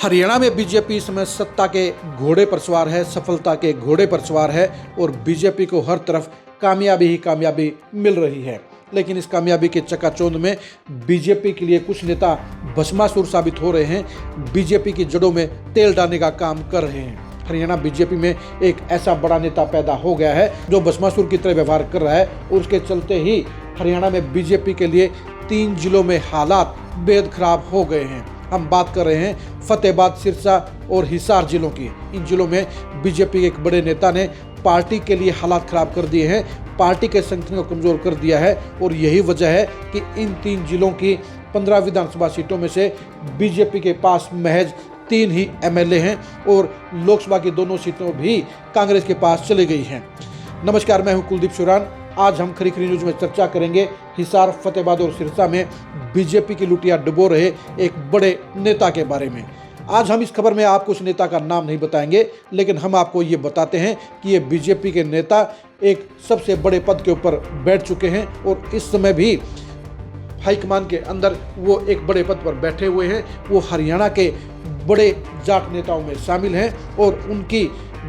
हरियाणा में बीजेपी इस समय सत्ता के घोड़े पर सवार है, सफलता के घोड़े पर सवार है और बीजेपी को हर तरफ कामयाबी ही कामयाबी मिल रही है। लेकिन इस कामयाबी के चकाचौंध में बीजेपी के लिए कुछ नेता भस्मासुर साबित हो रहे हैं, बीजेपी की जड़ों में तेल डालने का काम कर रहे हैं। हरियाणा बीजेपी में एक ऐसा बड़ा नेता पैदा हो गया है जो भस्मासुर की तरह व्यवहार कर रहा है और उसके चलते ही हरियाणा में बीजेपी के लिए 3 जिलों में हालात बेहद खराब हो गए हैं। हम बात कर रहे हैं फतेहाबाद, सिरसा और हिसार जिलों की। इन जिलों में बीजेपी के एक बड़े नेता ने पार्टी के लिए हालात खराब कर दिए हैं, पार्टी के संगठन को कमजोर कर दिया है और यही वजह है कि इन 3 जिलों की 15 विधानसभा सीटों में से बीजेपी के पास महज 3 ही एमएलए हैं और लोकसभा की दोनों सीटों भी कांग्रेस के पास चली गई हैं। नमस्कार, मैं हूं कुलदीप शुरान। आज हम खरी न्यूज में चर्चा करेंगे हिसार, फतेहाबाद और सिरसा में बीजेपी की लुटिया डुबो रहे एक बड़े नेता के बारे में। आज हम इस खबर में आपको उस नेता का नाम नहीं बताएंगे, लेकिन हम आपको ये बताते हैं कि ये बीजेपी के नेता एक सबसे बड़े पद के ऊपर बैठ चुके हैं और इस समय भी हाईकमान के अंदर वो एक बड़े पद पर बैठे हुए हैं। वो हरियाणा के बड़े जाट नेताओं में शामिल हैं और उनकी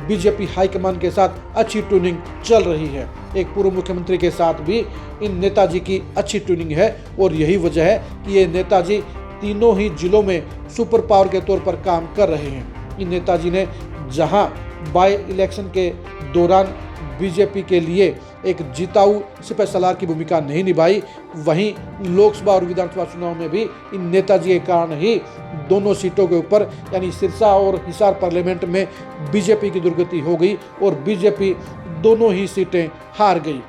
बीजेपी हाईकमान के साथ अच्छी ट्यूनिंग चल रही है। एक पूर्व मुख्यमंत्री के साथ भी इन नेताजी की अच्छी ट्यूनिंग है और यही वजह है कि ये नेताजी तीनों ही जिलों में सुपर पावर के तौर पर काम कर रहे हैं। इन नेताजी ने जहां बाय इलेक्शन के दौरान बीजेपी के लिए एक जिताऊ सिपह सलार की भूमिका नहीं निभाई, वहीं लोकसभा और विधानसभा चुनाव में भी इन नेताजी के कारण ही दोनों सीटों के ऊपर यानी सिरसा और हिसार पार्लियामेंट में बीजेपी की दुर्गति हो गई और बीजेपी दोनों ही सीटें हार गई।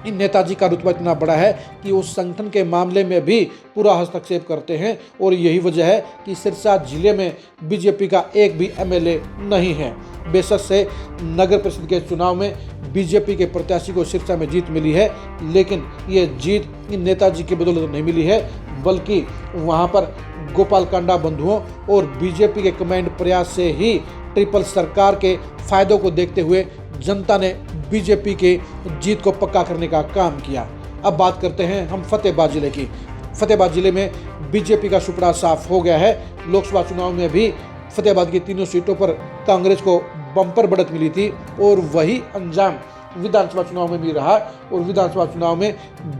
इन नेताजी का रुतबा इतना बड़ा है कि वो संगठन के मामले में भी पूरा हस्तक्षेप करते हैं और यही वजह है कि सिरसा जिले में बीजेपी का एक भी एमएलए नहीं है। बेशक से नगर परिषद के चुनाव में बीजेपी के प्रत्याशी को सिरसा में जीत मिली है, लेकिन ये जीत इन नेताजी की बदौलत नहीं मिली है, बल्कि वहाँ पर गोपाल कांडा बंधुओं और बीजेपी के कमांड प्रयास से ही ट्रिपल सरकार के फायदों को देखते हुए जनता ने बीजेपी के जीत को पक्का करने का काम किया। अब बात करते हैं हम फतेहाबाद जिले की। फतेहाबाद जिले में बीजेपी का सुपड़ा साफ हो गया है। लोकसभा चुनाव में भी फतेहाबाद की तीनों सीटों पर कांग्रेस को बम्पर बढ़त मिली थी और वही अंजाम विधानसभा चुनाव में भी रहा और विधानसभा चुनाव में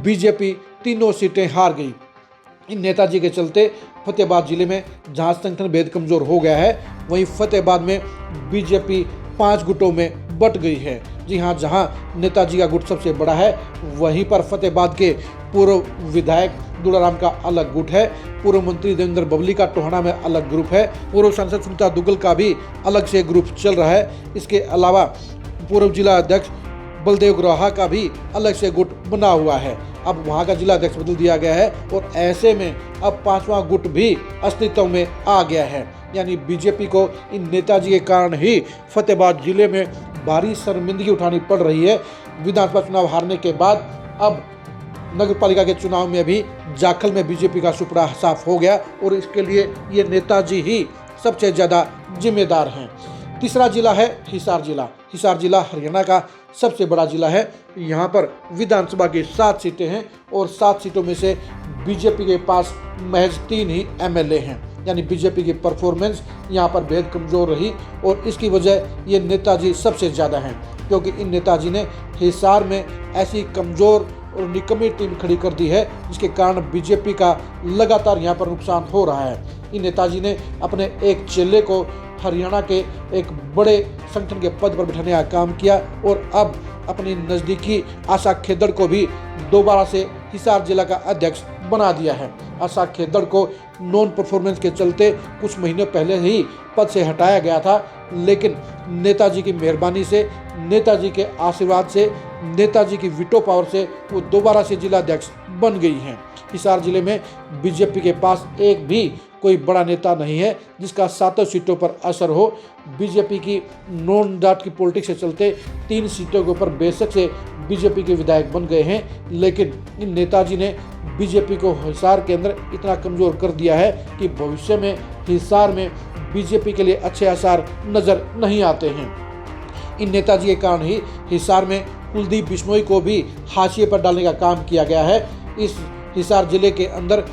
बीजेपी तीनों सीटें हार गई। इन नेताजी के चलते फतेहाबाद जिले में जहां संगठन बेहद कमजोर हो गया है, वहीं फतेहाबाद में बीजेपी 5 गुटों में बट गई है। जी हाँ, जहां नेताजी का गुट सबसे बड़ा है, वहीं पर फतेहाबाद के पूर्व विधायक दुलाराम का अलग गुट है, पूर्व मंत्री देवेंद्र बबली का टोहाना में अलग ग्रुप है, पूर्व सांसद सुनीता दुग्गल का भी अलग से ग्रुप चल रहा है। इसके अलावा पूर्व जिला अध्यक्ष बलदेव ग्रोहा का भी अलग से गुट बना हुआ है। अब वहां का जिला अध्यक्ष बदल दिया गया है और ऐसे में अब 5वां गुट भी अस्तित्व में आ गया है। यानी बीजेपी को इन नेताजी के कारण ही फतेहाबाद जिले में भारी शर्मिंदगी उठानी पड़ रही है। विधानसभा चुनाव हारने के बाद अब नगर पालिका के चुनाव में भी जाखल में बीजेपी का सुपड़ा साफ हो गया और इसके लिए ये नेताजी ही सबसे ज़्यादा जिम्मेदार हैं। तीसरा जिला है हिसार जिला। हिसार जिला हरियाणा का सबसे बड़ा जिला है। यहाँ पर विधानसभा की 7 सीटें हैं और 7 सीटों में से बीजेपी के पास महज 3 ही एमएलए हैं। यानी बीजेपी की परफॉर्मेंस यहाँ पर बेहद कमज़ोर रही और इसकी वजह ये नेताजी सबसे ज़्यादा हैं, क्योंकि इन नेताजी ने हिसार में ऐसी कमज़ोर और निकम्मी टीम खड़ी कर दी है जिसके कारण बीजेपी का लगातार यहाँ पर नुकसान हो रहा है। इन नेताजी ने अपने एक चेले को हरियाणा के एक बड़े संगठन के पद पर बिठाने का काम किया और अब अपनी नज़दीकी आशा खेदड़ को भी दोबारा से हिसार जिला का अध्यक्ष बना दिया है। आशा खेदड़ को नॉन परफॉर्मेंस के चलते कुछ महीने पहले ही पद से हटाया गया था, लेकिन नेताजी की मेहरबानी से, नेताजी के आशीर्वाद से, नेताजी की वीटो पावर से वो दोबारा से जिला अध्यक्ष बन गई हैं। हिसार जिले में बीजेपी के पास एक भी कोई बड़ा नेता नहीं है जिसका 7 सीटों पर असर हो। बीजेपी की नॉन जाट की पॉलिटिक्स के चलते 3 सीटों के ऊपर बेशक से बीजेपी के विधायक बन गए हैं, लेकिन इन नेताजी ने बीजेपी को हिसार के अंदर इतना कमज़ोर कर दिया है कि भविष्य में हिसार में बीजेपी के लिए अच्छे आसार नज़र नहीं आते हैं। इन नेताजी के कारण ही हिसार में कुलदीप बिश्नोई को भी हाशिए पर डालने का काम किया गया है। इस हिसार जिले के अंदर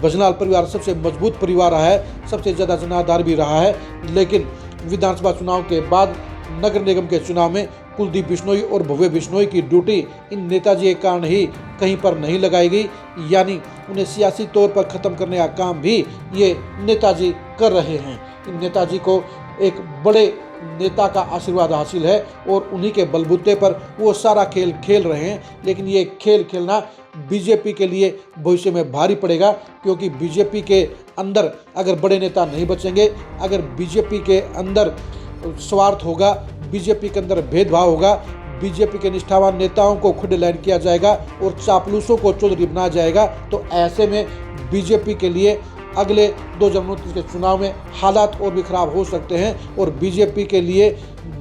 बजनाल परिवार सबसे मजबूत परिवार रहा है, सबसे ज़्यादा जनाधार भी रहा है। लेकिन विधानसभा चुनाव के बाद नगर निगम के चुनाव में कुलदीप बिश्नोई और भव्य बिश्नोई की ड्यूटी इन नेताजी के कारण ही कहीं पर नहीं लगाई गई, यानी उन्हें सियासी तौर पर ख़त्म करने का काम भी ये नेताजी कर रहे हैं। इन नेताजी को एक बड़े नेता का आशीर्वाद हासिल है और उन्हीं के बलबूते पर वो सारा खेल खेल रहे हैं। लेकिन ये खेल खेलना बीजेपी के लिए भविष्य में भारी पड़ेगा, क्योंकि बीजेपी के अंदर अगर बड़े नेता नहीं बचेंगे, अगर बीजेपी के अंदर स्वार्थ होगा, बीजेपी के अंदर भेदभाव होगा, बीजेपी के निष्ठावान नेताओं को खुद लाइन किया जाएगा और चापलूसों को चौधरी बनाया जाएगा, तो ऐसे में बीजेपी के लिए अगले 2 जनवरी के चुनाव में हालात और भी खराब हो सकते हैं और बीजेपी के लिए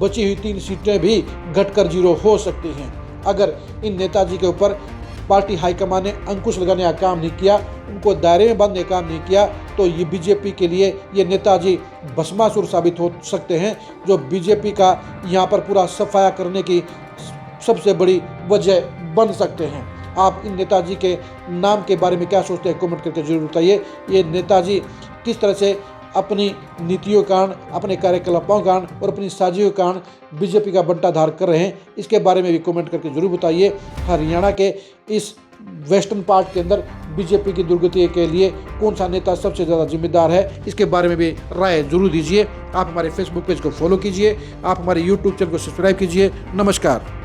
बची हुई 3 सीटें भी घटकर 0 हो सकती हैं। अगर इन नेताजी के ऊपर पार्टी हाईकमान ने अंकुश लगाने का काम नहीं किया, उनको दायरे में बांधने का काम नहीं किया, तो ये बीजेपी के लिए ये नेताजी भस्मासुर साबित हो सकते हैं, जो बीजेपी का यहाँ पर पूरा सफाया करने की सबसे बड़ी वजह बन सकते हैं। आप इन नेताजी के नाम के बारे में क्या सोचते हैं, कमेंट करके जरूर बताइए। ये नेताजी किस तरह से अपनी नीतियों के कारण, अपने कार्यकलापों के कारण और अपनी साजियों के कारण बीजेपी का बंटाधार कर रहे हैं, इसके बारे में भी कमेंट करके जरूर बताइए। हरियाणा के इस वेस्टर्न पार्ट के अंदर बीजेपी की दुर्गति के लिए कौन सा नेता सबसे ज़्यादा जिम्मेदार है, इसके बारे में भी राय जरूर दीजिए। आप हमारे फेसबुक पेज को फॉलो कीजिए, आप हमारे यूट्यूब चैनल को सब्सक्राइब कीजिए। नमस्कार।